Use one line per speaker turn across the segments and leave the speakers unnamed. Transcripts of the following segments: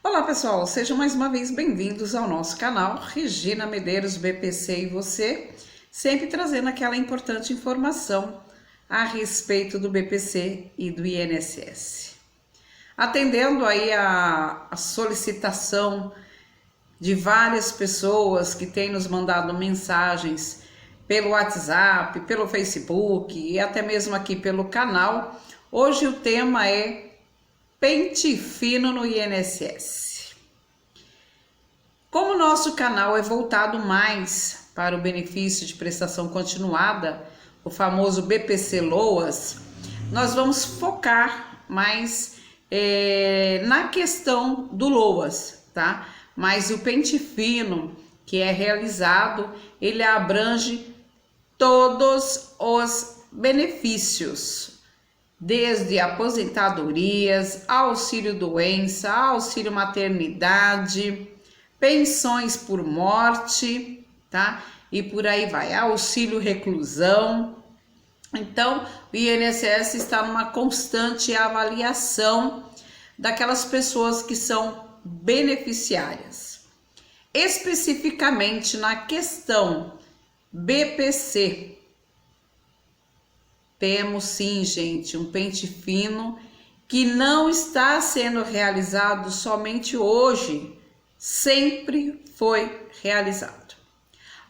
Olá pessoal, sejam mais uma vez bem-vindos ao nosso canal Regina Medeiros BPC e você, sempre trazendo aquela importante informação a respeito do BPC e do INSS. Atendendo aí a solicitação de várias pessoas que têm nos mandado mensagens pelo WhatsApp, pelo Facebook e até mesmo aqui pelo canal, hoje o tema é pente fino no INSS. Como o nosso canal é voltado mais para o benefício de prestação continuada, o famoso BPC-LOAS, nós vamos focar mais na questão do LOAS, tá? Mas o pente fino que é realizado, ele abrange todos os benefícios, desde aposentadorias, auxílio-doença, auxílio-maternidade, pensões por morte, tá? E por aí vai, auxílio-reclusão. Então, o INSS está numa constante avaliação daquelas pessoas que são beneficiárias. Especificamente na questão BPC, temos sim, gente, um pente fino que não está sendo realizado somente hoje, sempre foi realizado.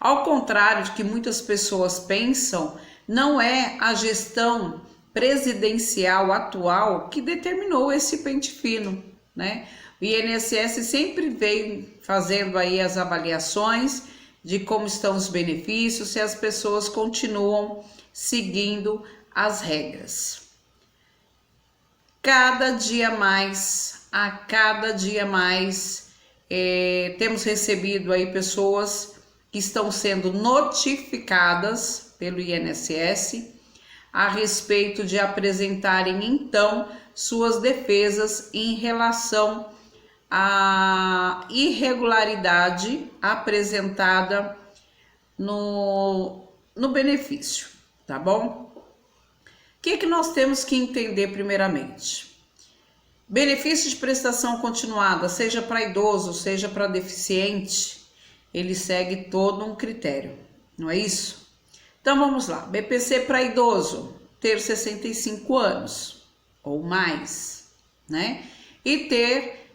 Ao contrário de que muitas pessoas pensam, não é a gestão presidencial atual que determinou esse pente fino, né? O INSS sempre veio fazendo aí as avaliações de como estão os benefícios, se as pessoas continuam seguindo as regras. Cada dia mais, temos recebido aí pessoas que estão sendo notificadas pelo INSS a respeito de apresentarem então suas defesas em relação à irregularidade apresentada no benefício, tá bom? O que nós temos que entender primeiramente? Benefício de prestação continuada, seja para idoso, seja para deficiente, ele segue todo um critério, não é isso? Então vamos lá, BPC para idoso, ter 65 anos ou mais, né? E ter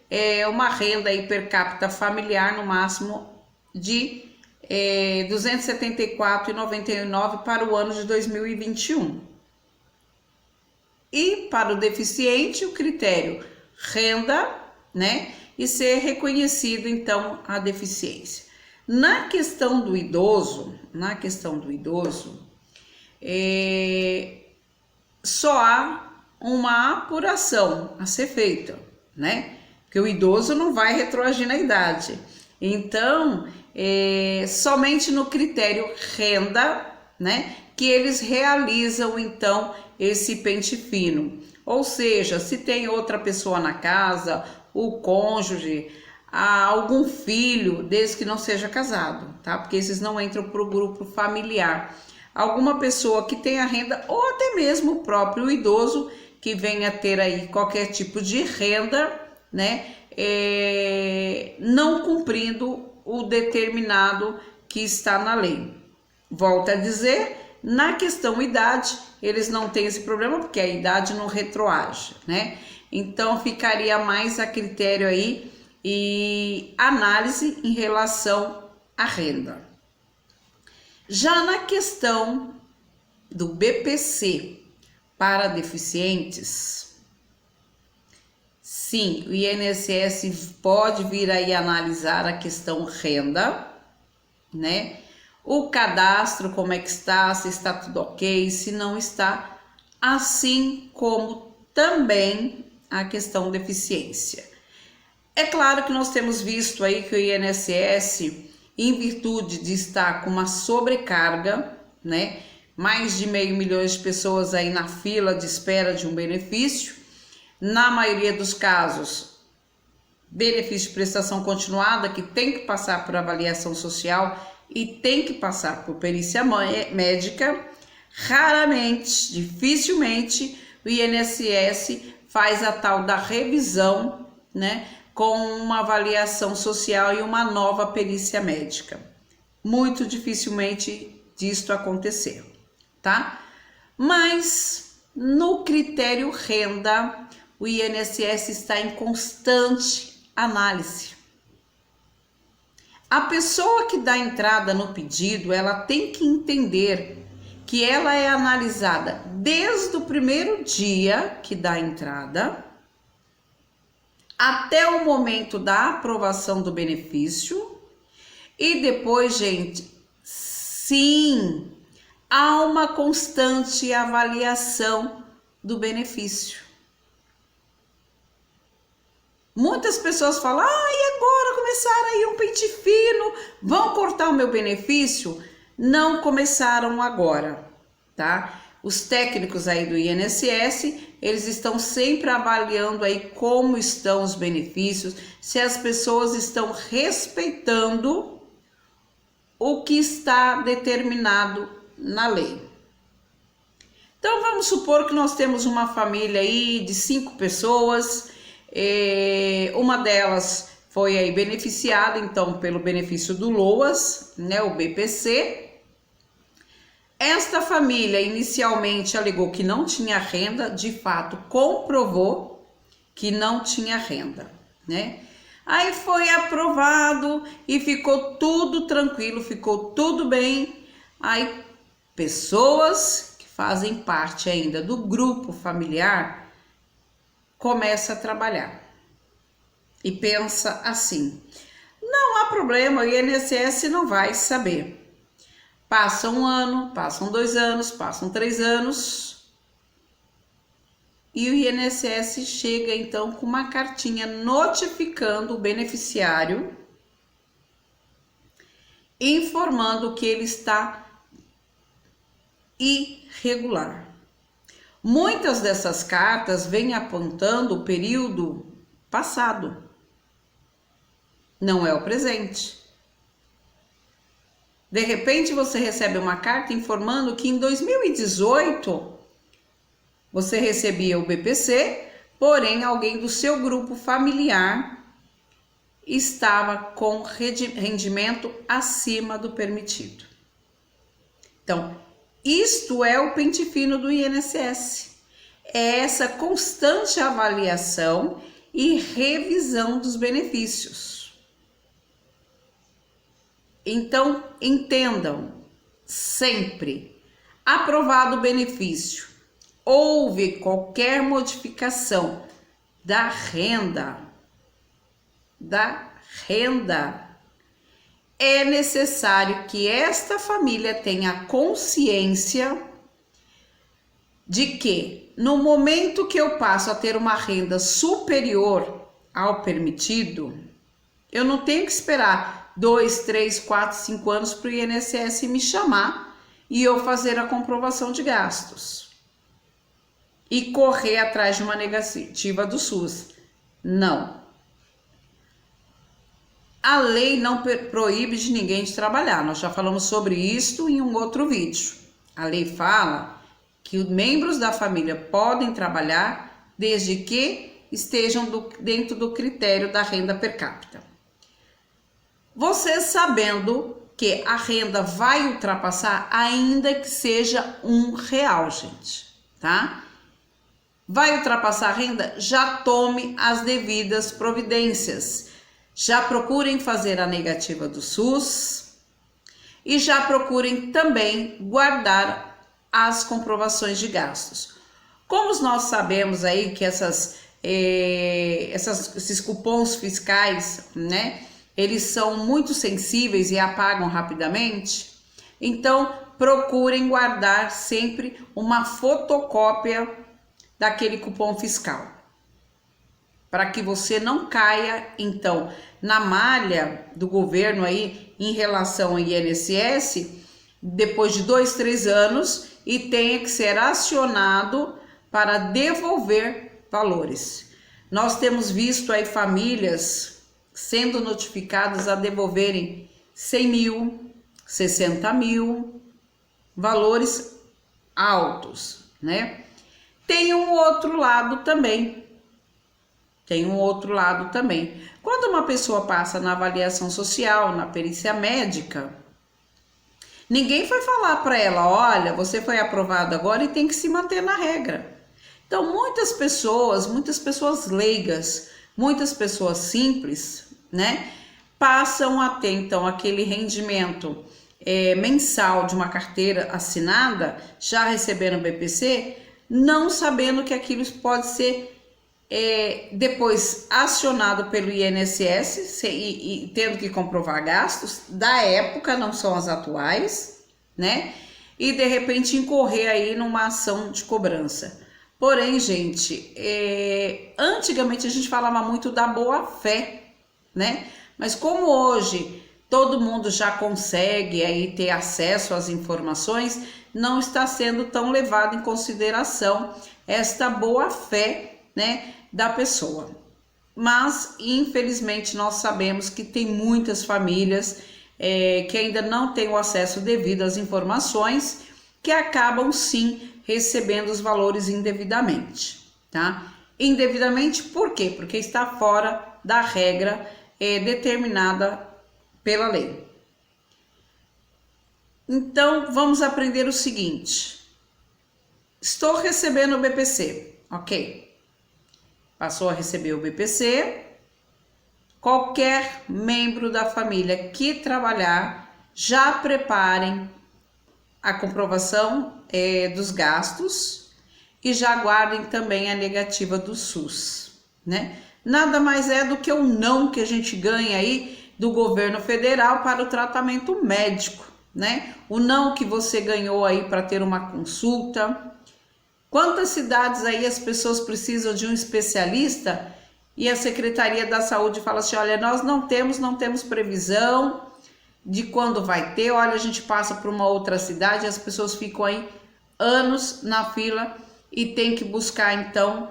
uma renda aí per capita familiar no máximo de R$ 274,99 para o ano de 2021. E para o deficiente, o critério renda, né? E ser reconhecido, então, a deficiência. Na questão do idoso, só há uma apuração a ser feita, né? Porque o idoso não vai retroagir na idade. Então, somente no critério renda, né? Que eles realizam, então, esse pente fino. Ou seja, se tem outra pessoa na casa, o cônjuge, algum filho, desde que não seja casado, tá? Porque esses não entram para o grupo familiar. Alguma pessoa que tenha renda, ou até mesmo o próprio idoso, que venha ter aí qualquer tipo de renda, né? Não cumprindo o determinado que está na lei. Volto a dizer, na questão idade, eles não têm esse problema, porque a idade não retroage, né? Então, ficaria mais a critério aí e análise em relação à renda. Já na questão do BPC para deficientes, sim, o INSS pode vir aí analisar a questão renda, né? O cadastro, como é que está, se está tudo ok, se não está, assim como também a questão deficiência. É claro que nós temos visto aí que o INSS, em virtude de estar com uma sobrecarga, né, mais de 500 mil de pessoas aí na fila de espera de um benefício, na maioria dos casos, benefício de prestação continuada, que tem que passar por avaliação social e tem que passar por perícia médica, raramente, dificilmente, o INSS faz a tal da revisão, né, com uma avaliação social e uma nova perícia médica. Muito dificilmente disto acontecer, tá? Mas no critério renda, o INSS está em constante análise. A pessoa que dá entrada no pedido, ela tem que entender que ela é analisada desde o primeiro dia que dá entrada até o momento da aprovação do benefício e depois, gente, sim, há uma constante avaliação do benefício. Muitas pessoas falam, e agora começaram aí um pente fino, vão cortar o meu benefício? Não começaram agora, tá? Os técnicos aí do INSS, eles estão sempre avaliando aí como estão os benefícios, se as pessoas estão respeitando o que está determinado na lei. Então vamos supor que nós temos uma família aí de 5 pessoas, uma delas foi aí beneficiada então pelo benefício do LOAS, né, o BPC. Esta família inicialmente alegou que não tinha renda, de fato comprovou que não tinha renda, né? Aí foi aprovado e ficou tudo tranquilo, ficou tudo bem. Aí pessoas que fazem parte ainda do grupo familiar começa a trabalhar e pensa assim, não há problema, o INSS não vai saber. Passa 1 ano, passam 2 anos, passam 3 anos e o INSS chega então com uma cartinha notificando o beneficiário, informando que ele está irregular. Muitas dessas cartas vêm apontando o período passado, não é o presente. De repente você recebe uma carta informando que em 2018 você recebia o BPC, porém alguém do seu grupo familiar estava com rendimento acima do permitido. Então, isto é o pente fino do INSS. É essa constante avaliação e revisão dos benefícios. Então, entendam, sempre, aprovado o benefício, houve qualquer modificação da renda, é necessário que esta família tenha consciência de que no momento que eu passo a ter uma renda superior ao permitido, eu não tenho que esperar 2, 3, 4, 5 anos para o INSS me chamar e eu fazer a comprovação de gastos e correr atrás de uma negativa do SUS. Não. A lei não proíbe de ninguém de trabalhar, nós já falamos sobre isso em um outro vídeo. A lei fala que os membros da família podem trabalhar desde que estejam dentro do critério da renda per capita. Você sabendo que a renda vai ultrapassar, ainda que seja R$1, gente, tá? Vai ultrapassar a renda? Já tome as devidas providências. Já procurem fazer a negativa do SUS e já procurem também guardar as comprovações de gastos. Como nós sabemos aí que esses cupons fiscais, né, eles são muito sensíveis e apagam rapidamente, então procurem guardar sempre uma fotocópia daquele cupom fiscal, para que você não caia, então, na malha do governo aí em relação ao INSS, depois de 2, 3 anos, e tenha que ser acionado para devolver valores. Nós temos visto aí famílias sendo notificadas a devolverem 100 mil, 60 mil, valores altos, né? Tem um outro lado também, Tem um outro lado também. Quando uma pessoa passa na avaliação social, na perícia médica, ninguém foi falar para ela, olha, você foi aprovado agora e tem que se manter na regra. Então, muitas pessoas leigas, muitas pessoas simples, né, passam a ter, então, aquele rendimento mensal de uma carteira assinada, já receberam BPC, não sabendo que aquilo pode ser depois acionado pelo INSS e tendo que comprovar gastos da época, não são as atuais, né? E de repente incorrer aí numa ação de cobrança. Porém, gente, antigamente a gente falava muito da boa-fé, né? Mas como hoje todo mundo já consegue aí ter acesso às informações, não está sendo tão levado em consideração esta boa-fé, né, da pessoa. Mas, infelizmente, nós sabemos que tem muitas famílias que ainda não têm o acesso devido às informações, que acabam sim recebendo os valores indevidamente, tá? Indevidamente por quê? Porque está fora da regra determinada pela lei. Então, vamos aprender o seguinte. Estou recebendo o BPC, ok? Passou a receber o BPC. Qualquer membro da família que trabalhar, já preparem a comprovação dos gastos e já guardem também a negativa do SUS, né? Nada mais é do que o não que a gente ganha aí do governo federal para o tratamento médico, né? O não que você ganhou aí para ter uma consulta. Quantas cidades aí as pessoas precisam de um especialista e a Secretaria da Saúde fala assim, olha, nós não temos previsão de quando vai ter, olha, a gente passa para uma outra cidade, as pessoas ficam aí anos na fila e tem que buscar então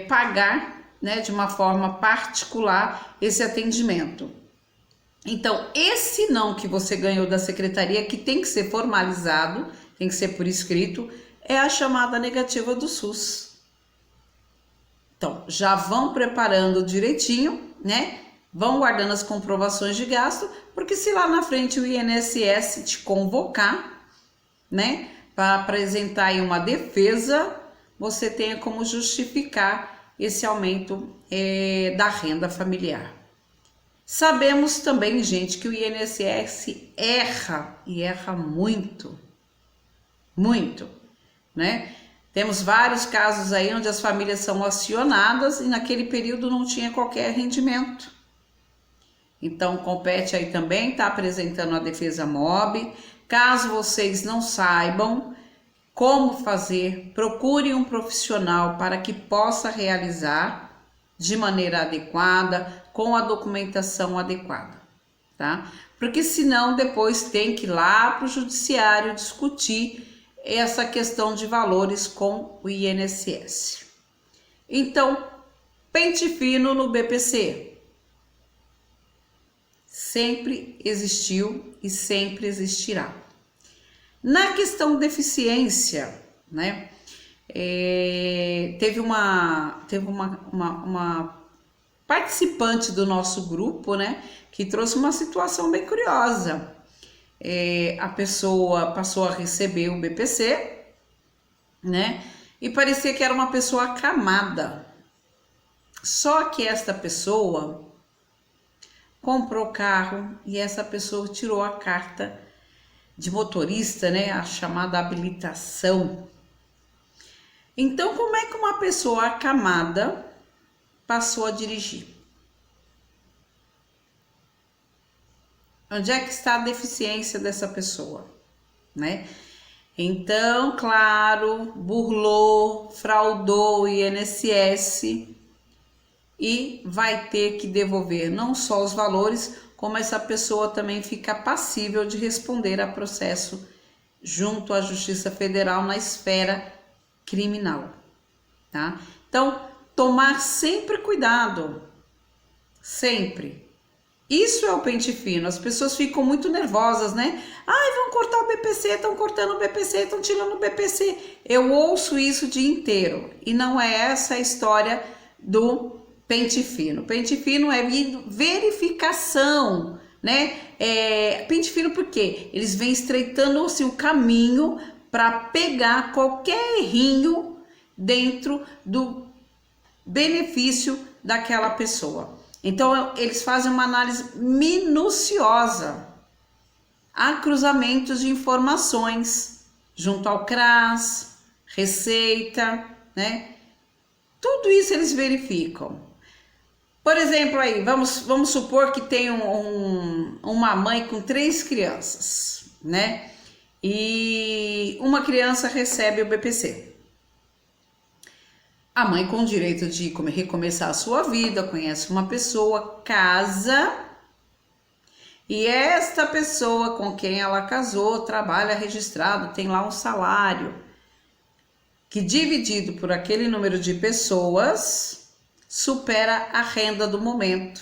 pagar, né, de uma forma particular esse atendimento. Então, esse não que você ganhou da secretaria, que tem que ser formalizado, tem que ser por escrito, é a chamada negativa do SUS. Então, já vão preparando direitinho, né? Vão guardando as comprovações de gasto, porque se lá na frente o INSS te convocar, né, para apresentar aí uma defesa, você tenha como justificar esse aumento da renda familiar. Sabemos também, gente, que o INSS erra e erra muito, muito, né? Temos vários casos aí onde as famílias são acionadas e naquele período não tinha qualquer rendimento. Então, compete aí também, tá apresentando a defesa MOB. Caso vocês não saibam como fazer, procure um profissional para que possa realizar de maneira adequada, com a documentação adequada, tá? Porque senão depois tem que ir lá para o judiciário discutir essa questão de valores com o INSS. Então, pente fino no BPC. Sempre existiu e sempre existirá. Na questão deficiência, né? Teve uma participante do nosso grupo, né? Que trouxe uma situação bem curiosa. A pessoa passou a receber o BPC, né? E parecia que era uma pessoa acamada. Só que esta pessoa comprou carro e essa pessoa tirou a carta de motorista, né? A chamada habilitação. Então, como é que uma pessoa acamada passou a dirigir? Onde é que está a deficiência dessa pessoa, né? Então, claro, burlou, fraudou o INSS e vai ter que devolver não só os valores, como essa pessoa também fica passível de responder a processo junto à Justiça Federal na esfera criminal, tá? Então, tomar sempre cuidado, sempre. Isso é o pente fino. As pessoas ficam muito nervosas, né? Ai, vão cortar o BPC, estão cortando o BPC, estão tirando o BPC. Eu ouço isso o dia inteiro e não é essa a história do pente fino. Pente fino é verificação, né? Pente fino porque eles vêm estreitando assim, o caminho para pegar qualquer errinho dentro do benefício daquela pessoa. Então, eles fazem uma análise minuciosa. Há cruzamentos de informações junto ao CRAS, Receita, né? Tudo isso eles verificam. Por exemplo, aí, vamos supor que tem uma mãe com 3 crianças, né? E uma criança recebe o BPC. A mãe com o direito de recomeçar a sua vida, conhece uma pessoa, casa, e esta pessoa com quem ela casou trabalha registrado, tem lá um salário, que dividido por aquele número de pessoas, supera a renda do momento.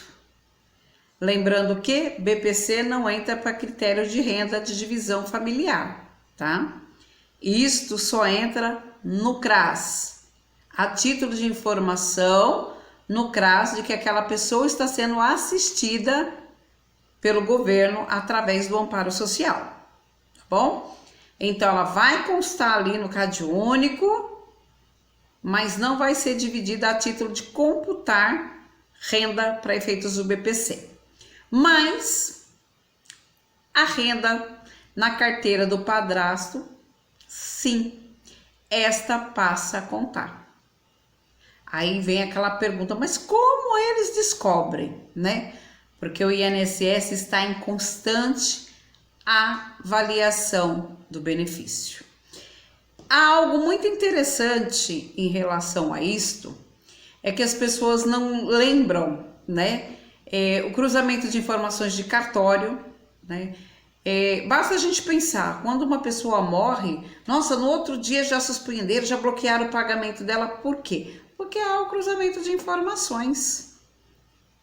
Lembrando que BPC não entra para critério de renda de divisão familiar, tá? Isto só entra no CRAS. A título de informação, no CRAS, de que aquela pessoa está sendo assistida pelo governo através do amparo social, tá bom? Então, ela vai constar ali no CadÚnico, mas não vai ser dividida a título de computar renda para efeitos do BPC. Mas a renda na carteira do padrasto, sim, esta passa a contar. Aí vem aquela pergunta, mas como eles descobrem, né? Porque o INSS está em constante avaliação do benefício. Há algo muito interessante em relação a isto, é que as pessoas não lembram, né? O cruzamento de informações de cartório, né? Basta a gente pensar, quando uma pessoa morre, nossa, no outro dia já suspenderam, já bloquearam o pagamento dela, por quê? Porque há o cruzamento de informações,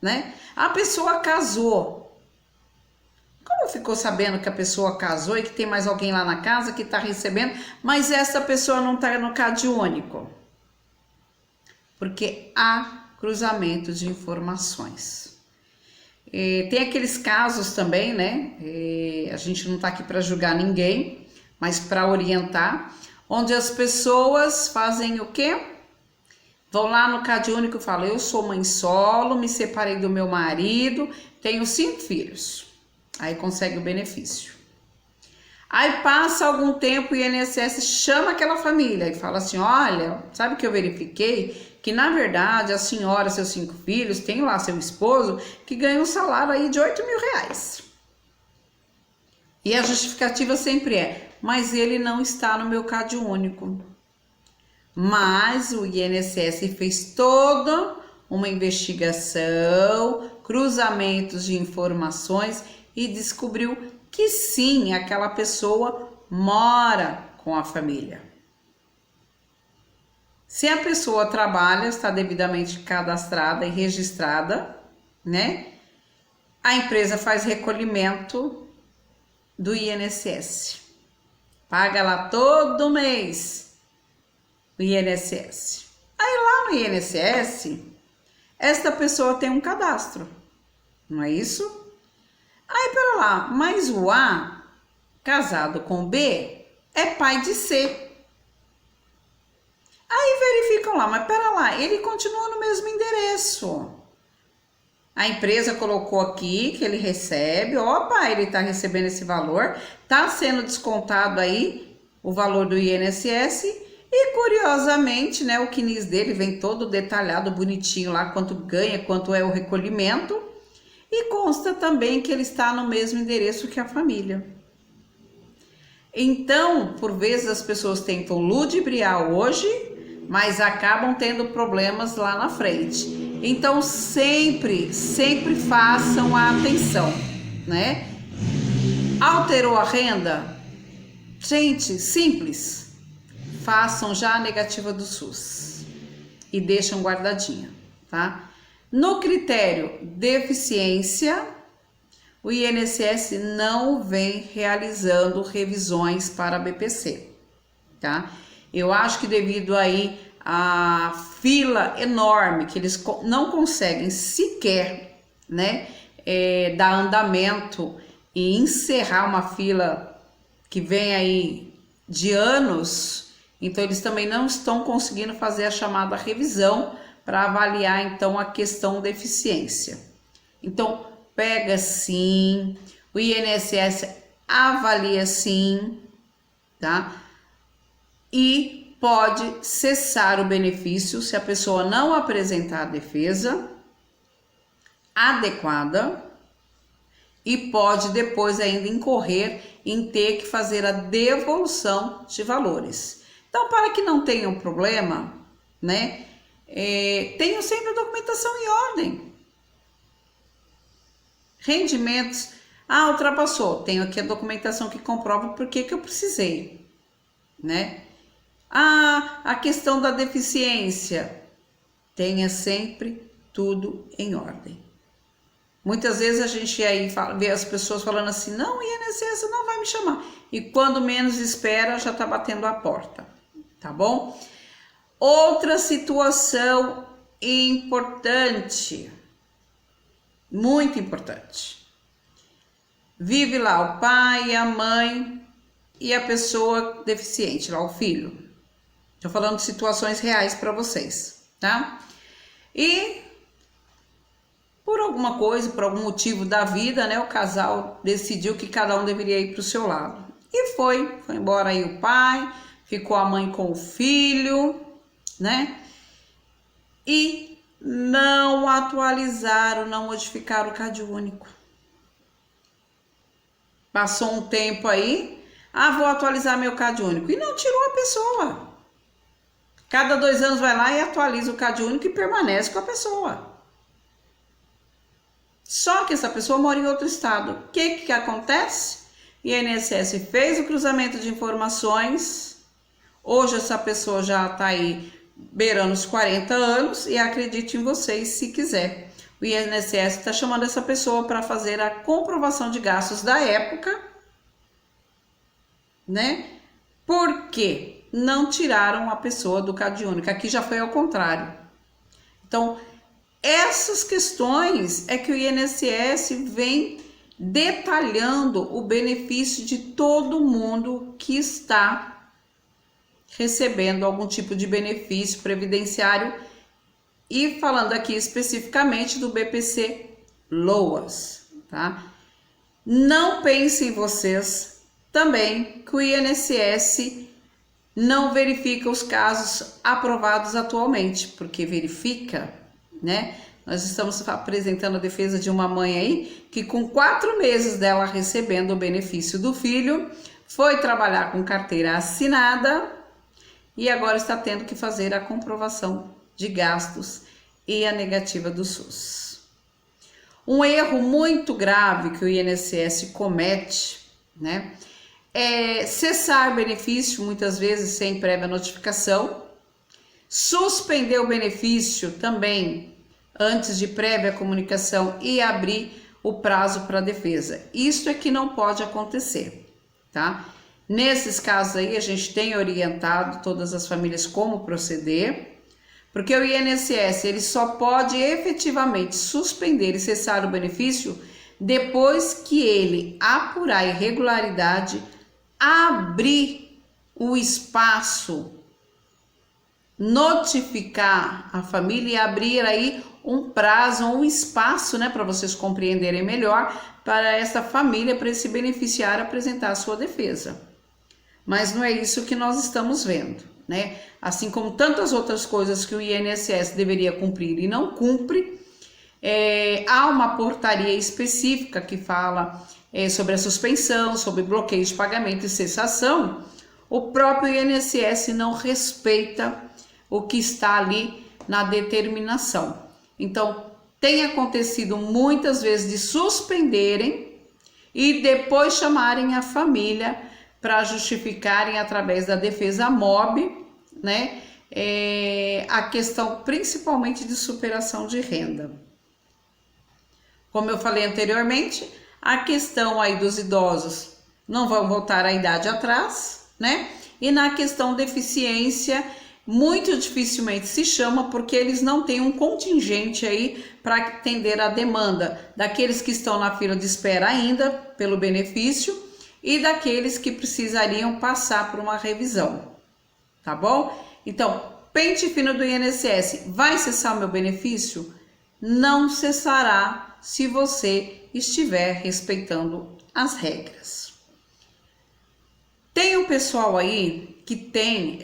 né? A pessoa casou. Como ficou sabendo que a pessoa casou e que tem mais alguém lá na casa que está recebendo, mas essa pessoa não está no CadÚnico? Porque há cruzamento de informações. Tem aqueles casos também, né? A gente não está aqui para julgar ninguém, mas para orientar, onde as pessoas fazem o quê? Vão lá no CadÚnico e falam, eu sou mãe solo, me separei do meu marido, tenho 5 filhos. Aí consegue o benefício. Aí passa algum tempo e o INSS chama aquela família e fala assim, olha, sabe que eu verifiquei? Que na verdade a senhora, seus 5 filhos, tem lá seu esposo que ganha um salário aí de 8 mil reais. E a justificativa sempre é, mas ele não está no meu CadÚnico. Mas o INSS fez toda uma investigação, cruzamentos de informações e descobriu que sim, aquela pessoa mora com a família. Se a pessoa trabalha, está devidamente cadastrada e registrada, né? A empresa faz recolhimento do INSS. Paga lá todo mês o INSS. Aí lá no INSS, esta pessoa tem um cadastro, não é isso? Aí, pera lá, mas o A, casado com o B, é pai de C. Aí verificam lá, mas pera lá, ele continua no mesmo endereço. A empresa colocou aqui que ele recebe, opa, ele está recebendo esse valor, está sendo descontado aí o valor do INSS e curiosamente, né, o CNIS dele vem todo detalhado, bonitinho lá, quanto ganha, quanto é o recolhimento e consta também que ele está no mesmo endereço que a família. Então, por vezes as pessoas tentam ludibriar hoje, mas acabam tendo problemas lá na frente. Então, sempre façam a atenção, né? Alterou a renda? Gente, simples. Façam já a negativa do SUS e deixam guardadinha, tá? No critério deficiência, o INSS não vem realizando revisões para BPC, tá? Eu acho que devido aí a fila enorme, que eles não conseguem sequer, né, dar andamento e encerrar uma fila que vem aí de anos, então eles também não estão conseguindo fazer a chamada revisão para avaliar então a questão da eficiência. Então pega sim, o INSS avalia sim, tá? E pode cessar o benefício se a pessoa não apresentar a defesa adequada e pode depois ainda incorrer em ter que fazer a devolução de valores. Então, para que não tenha um problema, né, tenham sempre a documentação em ordem. Rendimentos, ultrapassou, tenho aqui a documentação que comprova por que eu precisei, né? A questão da deficiência, tenha sempre tudo em ordem. Muitas vezes a gente aí vê as pessoas falando assim, não, o INSS não vai me chamar. E quando menos espera, já está batendo a porta, tá bom? Outra situação importante, muito importante. Vive lá o pai, a mãe e a pessoa deficiente, lá o filho. Estou falando de situações reais para vocês, tá? E por alguma coisa, por algum motivo da vida, né, o casal decidiu que cada um deveria ir para o seu lado. E foi embora aí o pai, ficou a mãe com o filho, né? E não atualizaram, não modificaram o CadÚnico. Passou um tempo aí, vou atualizar meu CadÚnico. E não tirou a pessoa. Cada 2 anos vai lá e atualiza o CadÚnico e permanece com a pessoa. Só que essa pessoa mora em outro estado. O que acontece? O INSS fez o cruzamento de informações. Hoje essa pessoa já está aí beirando os 40 anos e acredite em vocês se quiser. O INSS está chamando essa pessoa para fazer a comprovação de gastos da época, né? Porque não tiraram a pessoa do CadÚnico. Aqui já foi ao contrário. Então, essas questões é que o INSS vem detalhando o benefício de todo mundo que está recebendo algum tipo de benefício previdenciário e falando aqui especificamente do BPC Loas, tá? Não pensem vocês também que o INSS não verifica os casos aprovados atualmente, porque verifica, né? Nós estamos apresentando a defesa de uma mãe aí que com 4 meses dela recebendo o benefício do filho, foi trabalhar com carteira assinada e agora está tendo que fazer a comprovação de gastos e a negativa do SUS. Um erro muito grave que o INSS comete, né, é cessar benefício, muitas vezes sem prévia notificação, suspender o benefício também antes de prévia comunicação e abrir o prazo para defesa. Isso é que não pode acontecer, tá? Nesses casos aí a gente tem orientado todas as famílias como proceder, porque o INSS ele só pode efetivamente suspender e cessar o benefício depois que ele apurar a irregularidade, abrir o espaço, notificar a família e abrir aí um prazo, um espaço, né, para vocês compreenderem melhor, para essa família, para esse beneficiário apresentar a sua defesa. Mas não é isso que nós estamos vendo, né? Assim como tantas outras coisas que o INSS deveria cumprir e não cumpre, há uma portaria específica que fala sobre a suspensão, sobre bloqueio de pagamento e cessação. O próprio INSS não respeita o que está ali na determinação. Então, tem acontecido muitas vezes de suspenderem e depois chamarem a família para justificarem através da defesa MOB, né, a questão principalmente de superação de renda. Como eu falei anteriormente, a questão aí dos idosos não vão voltar à idade atrás, né? E na questão deficiência, muito dificilmente se chama porque eles não têm um contingente aí para atender a demanda daqueles que estão na fila de espera ainda pelo benefício e daqueles que precisariam passar por uma revisão, tá bom? Então, pente fino do INSS vai cessar o meu benefício? Não cessará se você estiver respeitando as regras. Tem um pessoal aí que tem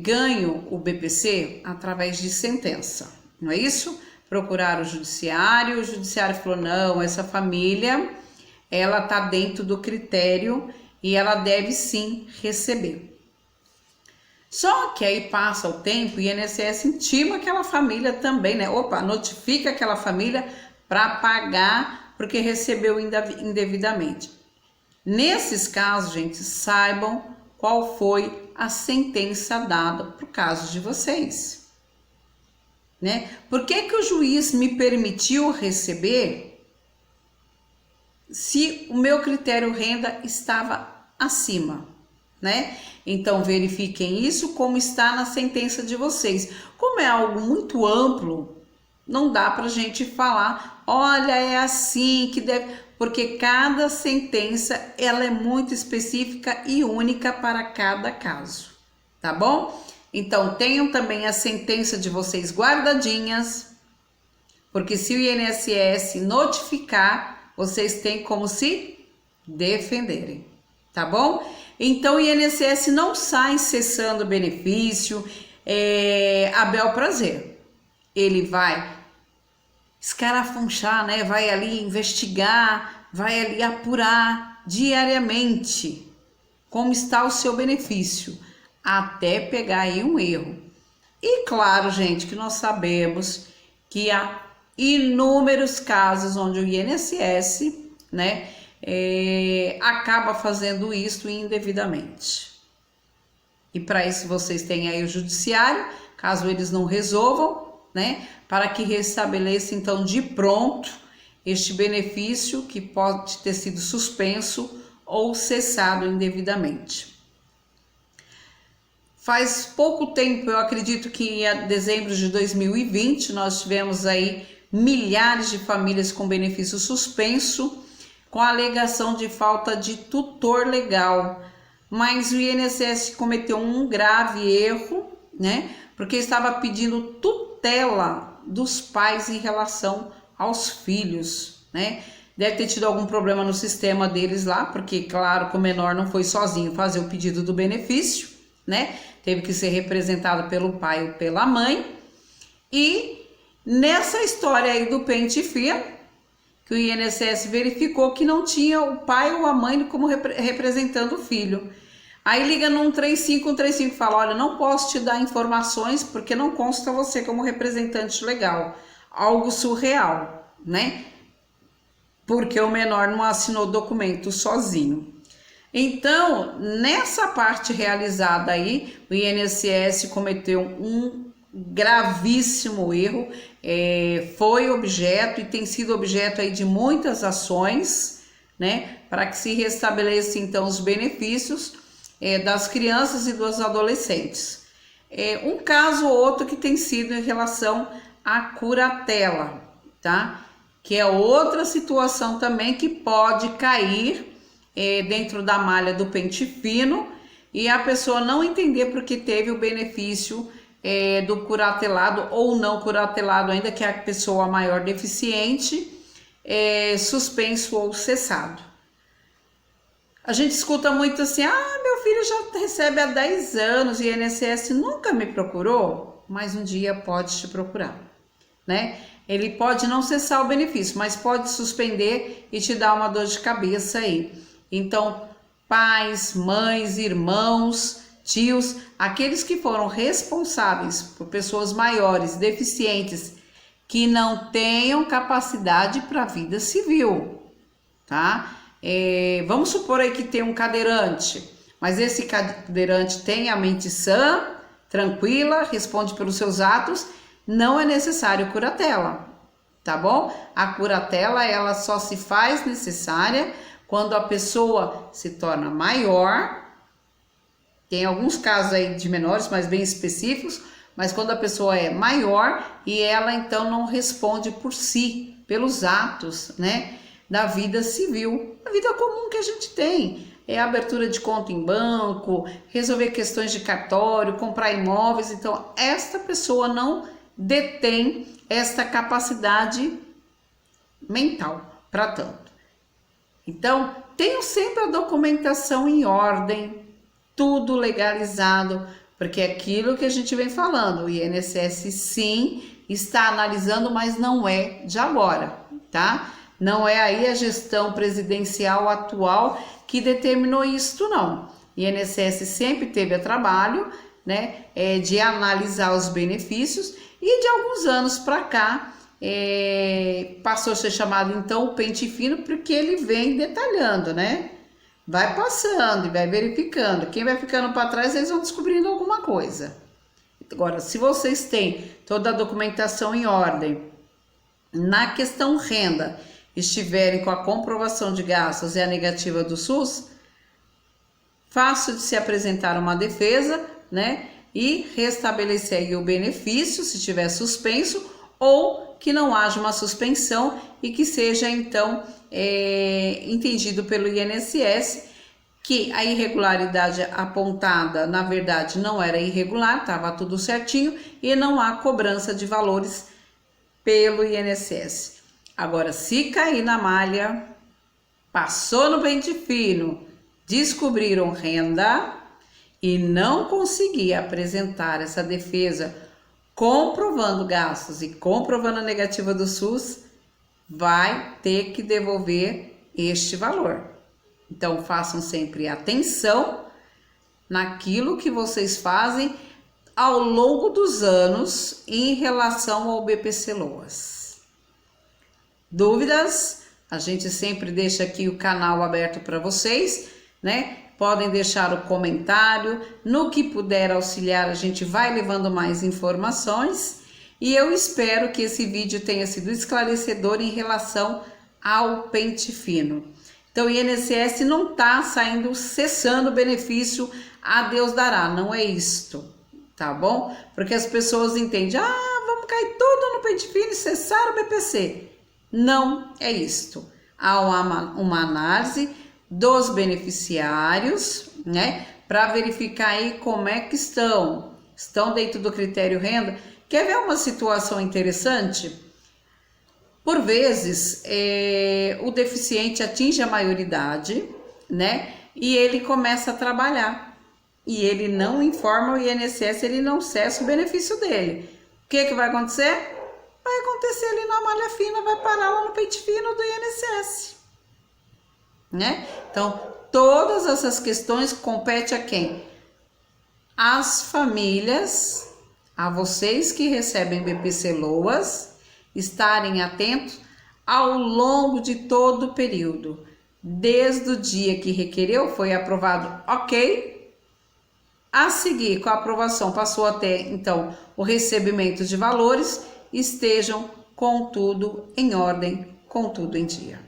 ganho o BPC através de sentença, não é isso? Procuraram o judiciário falou, não, essa família, ela tá dentro do critério e ela deve sim receber. Só que aí passa o tempo e o INSS intima aquela família também, né? Opa, notifica aquela família para pagar porque recebeu indevidamente. Nesses casos, gente, saibam qual foi a sentença dada para o caso de vocês, né? Por que que o juiz me permitiu receber se o meu critério renda estava acima, né? Então verifiquem isso como está na sentença de vocês. Como é algo muito amplo, não dá para a gente falar, olha, é assim que deve, porque cada sentença ela é muito específica e única para cada caso, tá bom? Então tenham também a sentença de vocês guardadinhas, porque se o INSS notificar, vocês têm como se defenderem, tá bom? Então o INSS não sai cessando o benefício a bel prazer. Ele vai escarafunchar, né? Vai ali investigar, vai ali apurar diariamente como está o seu benefício, até pegar aí um erro. E claro, gente, que nós sabemos que há inúmeros casos onde o INSS, né, acaba fazendo isso indevidamente. E para isso vocês têm aí o judiciário, caso eles não resolvam, né, para que restabeleça então de pronto este benefício que pode ter sido suspenso ou cessado indevidamente. Faz pouco tempo, eu acredito que em dezembro de 2020, nós tivemos aí milhares de famílias com benefício suspenso, com a alegação de falta de tutor legal. Mas o INSS cometeu um grave erro, né? Porque estava pedindo tutela dos pais em relação aos filhos, né? Deve ter tido algum problema no sistema deles lá, porque claro que o menor não foi sozinho fazer o pedido do benefício, né? Teve que ser representado pelo pai ou pela mãe. E nessa história aí do pente fino, que o INSS verificou que não tinha o pai ou a mãe como representando o filho. Aí liga no 135 e fala, olha, não posso te dar informações porque não consta você como representante legal. Algo surreal, né? Porque o menor não assinou documento sozinho. Então, nessa parte realizada aí, o INSS cometeu um gravíssimo erro, foi objeto e tem sido objeto aí de muitas ações, né? Para que se restabeleça então os benefícios das crianças e dos adolescentes. Um caso ou outro que tem sido em relação à curatela, tá? Que é outra situação também que pode cair dentro da malha do pente fino e a pessoa não entender porque teve o benefício do curatelado ou não curatelado ainda, que é a pessoa maior deficiente, suspenso ou cessado. A gente escuta muito assim, meu filho já recebe há 10 anos e o INSS nunca me procurou, mas um dia pode te procurar, né? Ele pode não cessar o benefício, mas pode suspender e te dar uma dor de cabeça aí. Então, pais, mães, irmãos, tios, aqueles que foram responsáveis por pessoas maiores, deficientes, que não tenham capacidade para a vida civil, tá? Vamos supor aí que tem um cadeirante, mas esse cadeirante tem a mente sã, tranquila, responde pelos seus atos, não é necessário curatela, tá bom? A curatela, ela só se faz necessária quando a pessoa se torna maior Tem alguns casos aí de menores, mas bem específicos, mas quando a pessoa é maior e ela então não responde por si, pelos atos, né, da vida civil, a vida comum que a gente tem, é a abertura de conta em banco, resolver questões de cartório, comprar imóveis. Então esta pessoa não detém esta capacidade mental para tanto. Então tenham sempre a documentação em ordem, tudo legalizado, porque é aquilo que a gente vem falando, o INSS sim está analisando, mas não é de agora, tá? Não é aí a gestão presidencial atual que determinou isto, não. O INSS sempre teve a trabalho, né, de analisar os benefícios, e de alguns anos para cá passou a ser chamado então o pente fino, porque ele vem detalhando, né? Vai passando e vai verificando. Quem vai ficando para trás, eles vão descobrindo alguma coisa. Agora, se vocês têm toda a documentação em ordem, na questão renda, estiverem com a comprovação de gastos e a negativa do SUS, fácil de se apresentar uma defesa, né? E restabelecer aí o benefício, se tiver suspenso, ou que não haja uma suspensão e que seja então entendido pelo INSS que a irregularidade apontada, na verdade, não era irregular, estava tudo certinho e não há cobrança de valores pelo INSS. Agora, se cair na malha, passou no pente fino, descobriram renda e não conseguir apresentar essa defesa comprovando gastos e comprovando a negativa do SUS, vai ter que devolver este valor. Então façam sempre atenção naquilo que vocês fazem ao longo dos anos em relação ao BPC Loas. Dúvidas? A gente sempre deixa aqui o canal aberto para vocês, né? Podem deixar o comentário, no que puder auxiliar a gente vai levando mais informações. E eu espero que esse vídeo tenha sido esclarecedor em relação ao pente fino. Então o INSS não está cessando o benefício, a Deus dará, não é isto, tá bom? Porque as pessoas entendem, vamos cair tudo no pente fino e cessar o BPC. Não é isto. Há uma análise dos beneficiários, né? Para verificar aí como é que estão dentro do critério renda. Quer ver uma situação interessante? Por vezes, o deficiente atinge a maioridade, né? E ele começa a trabalhar. E ele não informa o INSS, ele não cessa o benefício dele. O que vai acontecer? Vai acontecer ali na malha fina, vai parar lá no pente fino do INSS. Né? Então, todas essas questões competem a quem? As famílias, a vocês que recebem BPC Loas, estarem atentos ao longo de todo o período, desde o dia que requereu, foi aprovado, ok, a seguir com a aprovação passou até então o recebimento de valores, estejam com tudo em ordem, com tudo em dia.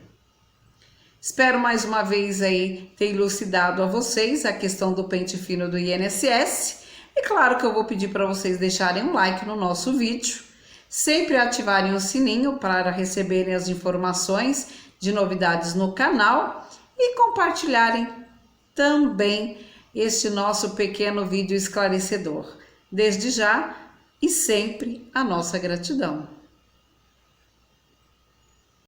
Espero mais uma vez aí ter elucidado a vocês a questão do pente fino do INSS. E claro que eu vou pedir para vocês deixarem um like no nosso vídeo, sempre ativarem o sininho para receberem as informações de novidades no canal e compartilharem também este nosso pequeno vídeo esclarecedor. Desde já e sempre a nossa gratidão.